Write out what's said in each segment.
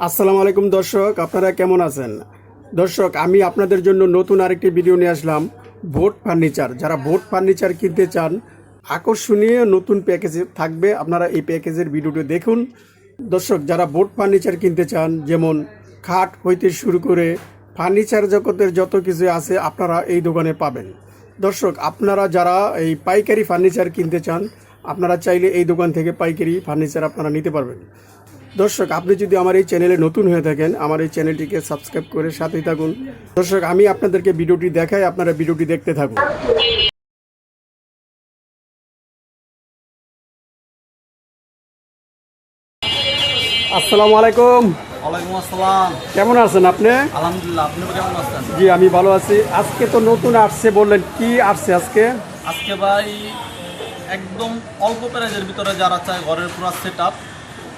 আসসালামু আলাইকুম দর্শক, আপনারা কেমন আছেন? দর্শক, আমি আপনাদের জন্য নতুন আরেকটি ভিডিও নিয়ে আসলাম। বোট ফার্নিচার, যারা বোট ফার্নিচার কিনতে চান, আকর্ষণীয় নতুন প্যাকেজে থাকবে, আপনারা এই প্যাকেজের ভিডিওটি দেখুন। দর্শক, যারা বোট ফার্নিচার কিনতে চান, যেমন খাট হইতে শুরু করে ফার্নিচার জগতের যত কিছু আছে আপনারা এই দোকানে পাবেন। দর্শক, আপনারা যারা এই পাইকারি ফার্নিচার কিনতে চান, আপনারা চাইলে এই দোকান থেকে পাইকারি ফার্নিচার আপনারা নিতে পারবেন। দর্শক, আপনি যদি আমার এই চ্যানেলে নতুন হয়ে থাকেন, আমার এই চ্যানেলটিকে সাবস্ক্রাইব করে সাথেই থাকুন। দর্শক, আমি আপনাদেরকে ভিডিওটি দেখাই, আপনারা ভিডিওটি দেখতে থাকুন। আসসালামু আলাইকুম। ওয়ালাইকুম আসসালাম। কেমন আছেন আপনি? আলহামদুলিল্লাহ, আপনি কেমন আছেন? জি, আমি ভালো আছি। আজকে তো নতুন আসছে বললেন, কি আসছে আজকে? আজকে ভাই একদম অল্প প্রাইজের ভিতরে যারা চায় ঘরের পুরো সেট আপ,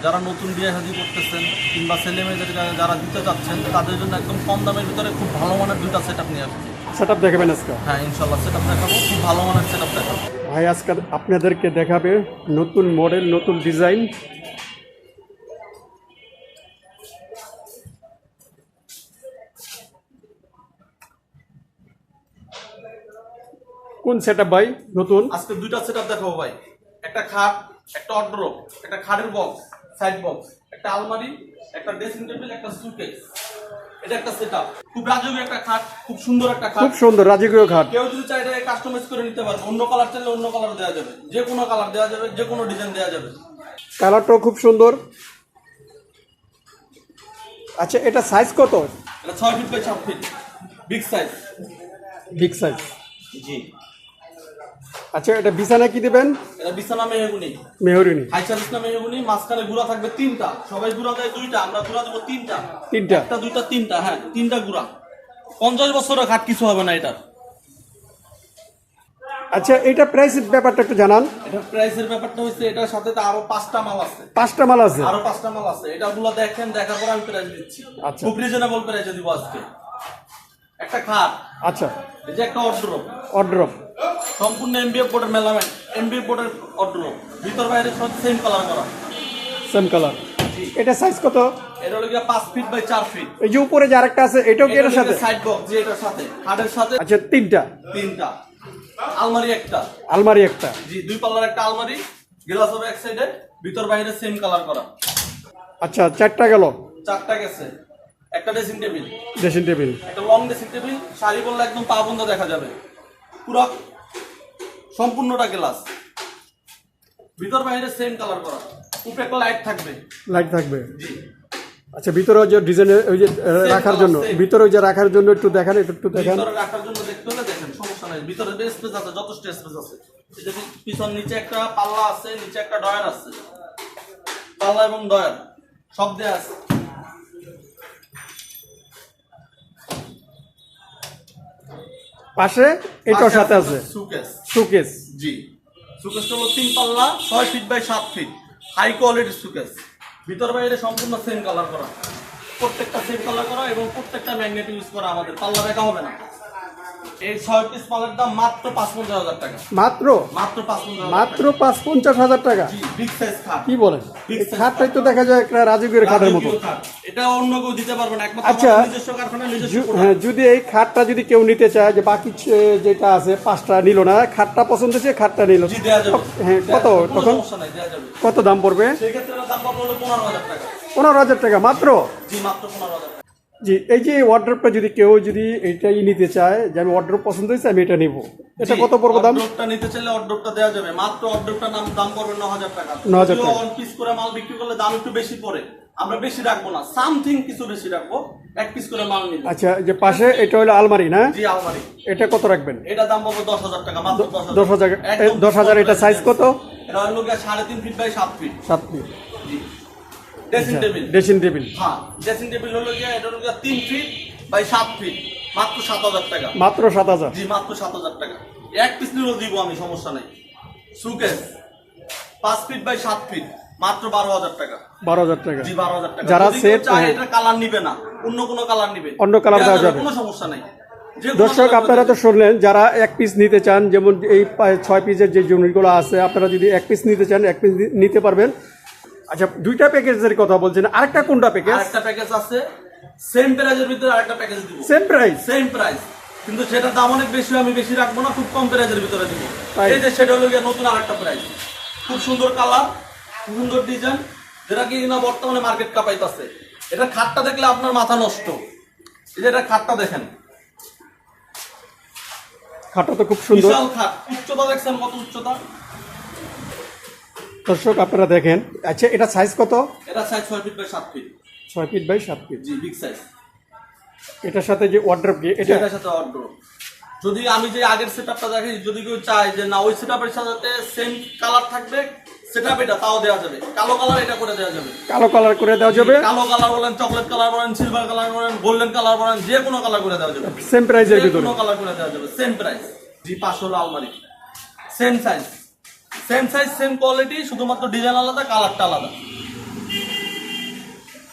যারা নতুন বিয়ে শাদী করতেছেন কিংবা ছেলে মেয়েদের যারা দিতে চাচ্ছেন, তাদের জন্য একদম কম দামের ভিতরে খুব ভালো মানের দুইটা সেট আপ নিয়ে আসছি। সেট আপ দেখাবেন আজকে? হ্যাঁ, ইনশাল্লাহ সেট আপ দেখাবো, খুব ভালো মানের সেট আপ দেখাবো। ভাই আজকে আপনাদেরকে দেখাবে নতুন মডেল, নতুন ডিজাইন। কোন সেট আপ ভাই নতুন? আজকে দুইটা সেট আপ দেখাবো ভাই। একটা খাট, একটা অর্ডার, একটা খাটের বক্স, সাইড বক্স, একটা আলমারি, একটা ড্রেসিং টেবিল, একটা সুটকেস। এটা একটা সেটআপ, খুব রাজকীয় একটা খাট, খুব সুন্দর একটা খাট, খুব সুন্দর রাজকীয় খাট। কেউ যদি চায় এটা কাস্টমাইজ করে নিতে পারবে, অন্য কালার চাইলে অন্য কালার দেওয়া যাবে, যে কোনো কালার দেওয়া যাবে, যে কোনো ডিজাইন দেওয়া যাবে। কালারটাও খুব সুন্দর। আচ্ছা, এটা সাইজ কত? এটা 6 feet by 7 feet, big size. Big size. জি। আচ্ছা, এটা বিছানা কি দিবেন? এটা বিছানা মেহগুনি, মেহরুনি। হাই সার্ভিস না মেহগুনি। মাঝখানে গুড়া থাকবে 3টা, সবাই গুড়া দেয় 2টা, আমরা গুড়া দেবো 3টা। একটা 2টা 3টা, হ্যাঁ 3টা গুড়া। 50 বছরের খাট, কিছু হবে না এটার। আচ্ছা, এটা প্রাইসের ব্যাপারটা একটু জানান। এটা প্রাইসের ব্যাপারটা হচ্ছে, এটার সাথে তো আরো 5টা মাল আছে। 5টা মাল আছে? আরো 5টা মাল আছে, এটা গুলো দেখেন, দেখার পর আমি প্রাইস দিচ্ছি। আচ্ছা। খুব রিজনেবল প্রাইসে দিব আজকে। একটা খাট, আচ্ছা। এই যে একটা অর্ডার, অর্ডার সম্পূর্ণ এমবিএফ বোর্ডের মেলামেন্ট, এমবিএফ বোর্ডের অর্ডার, ভিতর বাইরে সব সেম কালার করা। Same colour. এটা সাইজ কত? এটা হলো 5 ফিট বাই 4 ফিট। এই যে উপরে যে আরেকটা আছে, এটাও কি এর সাথে? সাইড বক্স, যে এটার সাথে, খাটের সাথে। আচ্ছা, 3টা। 3টা আলমারি, একটা আলমারি একটা। জি, 2 পাল্লার একটা আলমারি, গ্লাস হবে এক সাইডে, ভিতর বাইরে সেম কালার করা। আচ্ছা, 4টা গেল। 4টা গেছে। একটা ড্রেসিং টেবিল, ড্রেসিং টেবিল। একটা লং ড্রেসিং টেবিল, শাড়ি পরলে একদম পা বন্ধ দেখা যাবে, পুরো সম্পূর্ণটা গ্লাস, ভিতর বাইরে সেম কালার করা, উপরে একটা লাইট থাকবে। লাইট থাকবে। জি। আচ্ছা, ভিতরে যে ডিজাইন, ওই যে রাখার জন্য, ভিতরে ওই যে রাখার জন্য একটু দেখান, একটু দেখান। ভিতরে রাখার জন্য দেখতে হলে দেখেন, সমস্যা নাই, ভিতরে স্পেস আছে, যথেষ্ট স্পেস আছে। এই যে পিছন নিচে একটা পাল্লা আছে, নিচে একটা ডয়ার আছে, পাল্লা এবং ডয়ার সব দেয়া আছে। পাশে এটার সাথে আছে সুকেস। সুকেস। জি। সুকেসটা হলো 3 পাল্লা, 6 ফিট বাই 7 ফিট, হাই কোয়ালিটির সুকেস, ভিতর বাইরে সম্পূর্ণ সেম কালার করা, প্রত্যেকটা সেম কালার করা এবং প্রত্যেকটা ম্যাগনেট ইউজ করা, আমাদের পাল্লা দেখা হবে না। এই 6 পিস মালের দাম মাত্র 55,000 টাকা। মাত্র? মাত্র 55,000 মাত্র 55,000 টাকা? জি, বিগ সাইজ খাট। কি বলেন? Big এই size খাটটাই তো দেখা যায় একটা রাজকীয় খাটের মতো। রাজকীয় খাট। এটা অন্য কেউ দিতে পারবে না, একমাত্র আচ্ছা, আমাদের নিজস্ব কারখানা, নিজস্ব হ্যাঁ, product। যদি এই খাটটা যদি কেউ নিতে চায়, যে বাকি যেটা আছে 5টা নিল না, খাটটা পছন্দ হয়েছে, খাটটা নিল, জি, দেয়া যাবে। হ্যাঁ, কত কোনো তখন? সমস্যা নাই, দেয়া যাবে। কত দাম পড়বে? সেই ক্ষেত্রে এর দাম পড়বে হলো 15,000 টাকা। 15,000 টাকা মাত্র? জি, মাত্র 15,000 টাকা। জি। এই যে ওয়ার্ড্রপটা যদি কেউ যদি এইটাই নিতে চায়, যে আমি ওয়ার্ড্রপ পছন্দ হয়েছে, আমি এটা নিব, এটা কত পড়বে দাম? অর্ডারটা নিতে চাইলে অর্ডারটা দেওয়া যাবে, মাত্র অর্ডারটার দাম পড়বে 9,000 টাকা। 9,000 টাকা। ওয়ান পিস করে মাল বিক্রি করলে দাম একটু বেশি পড়ে, আমরা বেশি রাখবো না, সামথিং কিছু বেশি রাখবো, এক পিস করে মাল নিব। আচ্ছা, যে পাশে এটা হলো আলমারি না? জি, আলমারি। এটা কত রাখবেন? এটা দাম পড়বে 10,000 টাকা, মাত্র 10,000। একদম 10,000। এটা সাইজ কত? এটা হলো 3.5 ফিট বাই 7 ফিট। 7 ফিট। জি। Dressing table. Dressing table. হ্যাঁ, ড্রেসিং টেবিল হলো এটা হলো 3 ফিট বাই 7 ফিট, মাত্র 7,000 টাকা। মাত্র 7,000? জি, মাত্র 7,000 টাকা। এক পিস নিলেও দিব আমি, সমস্যা নাই। সুকেস 5 ফিট বাই 7 ফিট, মাত্র 12,000 টাকা। 12,000 টাকা? জি, 12,000 টাকা। যারা যদি কেউ সেট চায় এটা কালার নিবে না, অন্য কোনো কালার নিবে, অন্য কালার দেওয়া যাবে, কোনো সমস্যা নাই। দর্শক, আপনারা তো শুনলেন, যারা এক পিস নিতে চান, যেমন এই 6 পিসের যে ইউনিটগুলো আছে, আপনারা যদি এক পিস নিতে চান, এক পিস নিতে পারবেন। আচ্ছা, দুইটা প্যাকেজের কথা বলছেন, আরেকটা কোনটা প্যাকেজ? আরেকটা প্যাকেজ আছে সেম প্রাইজের ভিতরে, আরেকটা প্যাকেজ দিব সেম প্রাইস? সেম প্রাইস, কিন্তু সেটার দাম অনেক বেশি, আমি বেশি রাখবো না, খুব কম প্রাইজের ভিতরে দিব। তাই? এই যে সেটা হলো গিয়ে নতুন আরেকটা প্রাইস, খুব সুন্দর কালার, খুব সুন্দর ডিজাইন, যেটা কি না বর্তমানে মার্কেট কাঁপাইতেছে। এটা খাটটা দেখলে আপনার মাথা নষ্ট। এই যে এটা খাটটা দেখেন, খাটটা তো খুব সুন্দর। বিশাল খাট, উচ্চতা দেখছেন কত উচ্চতা। দর্শক আপনারা দেখেন। আচ্ছা, এটা সাইজ কত? এটা size 6 feet by 7 feet. 6 feet by 7 feet. জি, বিগ সাইজ। এটার সাথে যে ওয়ার্ড্রপ কি এটা? এটার সাথে অর্ডার, যদি আমি যে আগের সেটআপটা দেখি, যদি কেউ চায় যে না ওই সেটআপের সাথে সেম কালার থাকবে, সেটআপ এটা তাও দেওয়া যাবে। কালো কালার এটা করে দেওয়া যাবে, কালো কালার করে দেওয়া যাবে। কালো কালার বলেন, চকলেট কালার বলেন, সিলভার কালার বলেন, গোল্ডেন কালার বলেন, যে কোনো কালার করে দেওয়া যাবে। সেম প্রাইসের যে ভিতরে? কোনো কালার করে দেওয়া যাবে, সেম প্রাইস। জি, 5 হলো আলমারি, same size, same size, same quality, শুধুমাত্র ডিজাইন আলাদা, কালারটা আলাদা।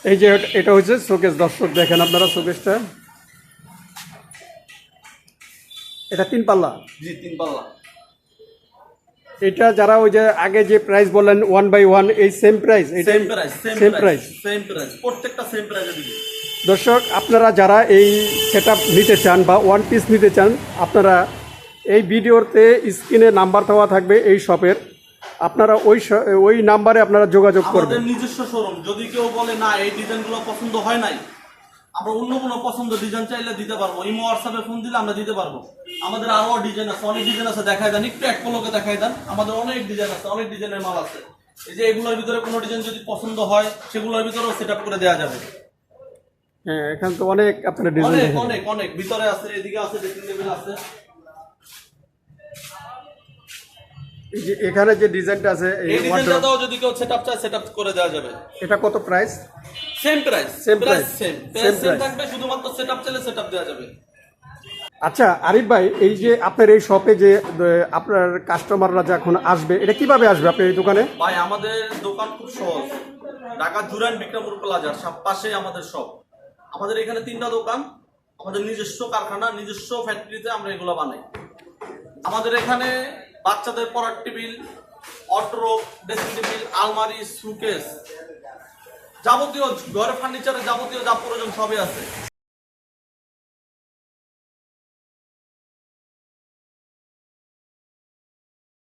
এই যে এটা হচ্ছে শোকেস। দর্শক দেখেন আপনারা শোকেসটা, এটা 3 পাল্লা। জি, 3 পাল্লা। এটা যারা ওই যে আগে যে প্রাইস বললেন 1 বাই 1, এই same price? Same price, same price, same price, প্রত্যেকটা সেম প্রাইসে দিবি। দর্শক আপনারা যারা এই সেটআপ নিতে চান বা ওয়ান পিস নিতে চান, আপনারা এই ভিডিওতে স্ক্রিনে নাম্বার দেওয়া থাকবে এই শপের, আপনারা ওই নাম্বারে আপনারা যোগাযোগ আমাদের করবেন। নিজস্ব শোরুম। যদি কেউ বলে না এই ডিজাইনগুলো পছন্দ হয় নাই, আমরা অন্য কোনো পছন্দ ডিজাইন চাইলে দিতে পারবো, ইমো হোয়াটসঅ্যাপে ফোন দিলে আমরা দিতে পারবো। আমাদের আরো ডিজাইন আছে, অনেক ডিজাইন আছে, দেখাই দেন একটু, এক পলকে দেখাই দেন। আমাদের অনেক ডিজাইন আছে, অনেক ডিজাইনের মাল আছে। এই যে এগুলোর ভিতরে কোনো ডিজাইন যদি পছন্দ হয়, সেগুলোর ভিতরেও সেটআপ করে দেওয়া যাবে। হ্যাঁ, এখানে তো অনেক আপনারা ডিজাইন অনেক দেখেন। অনেক অনেক ভিতরে আছে, এদিকে আছে, ড্রেসিং টেবিল আছে। এই যে এখানে যে ডিজাইনটা আছে, এই এই wardrobe, ডিজাইনটাও যদি কেউ সেটআপ চায়, সেটআপ করে দেওয়া যাবে। এটা কত price? Same price, Same price. Same Same same price. থাকবে, শুধুমাত্র সেটআপ চাইলে সেটআপ দেওয়া যাবে। আচ্ছা আরিফ ভাই, এই যে আপনার এই শপে যে আপনার কাস্টমাররা যখন আসবে, এটা কিভাবে আসবে আপনার এই দোকানে? ভাই, আমাদের দোকান খুব সহজ। ঢাকা জুরাইন বিক্রমপুর প্লাজার পাশেই আমাদের শপ। আমাদের এখানে 3টা দোকান, আমাদের নিজস্ব কারখানা, নিজস্ব ফ্যাক্টরিতে আমরা এগুলো বানাই। আমাদের এখানে বাচ্চাদের পড়ার টেবিল, অড্রপ, ড্রেসিং টেবিল, আলমারি, সুকেস, যাবতীয় ঘরে ফার্নিচারের যাবতীয় যা প্রয়োজন সবই আছে।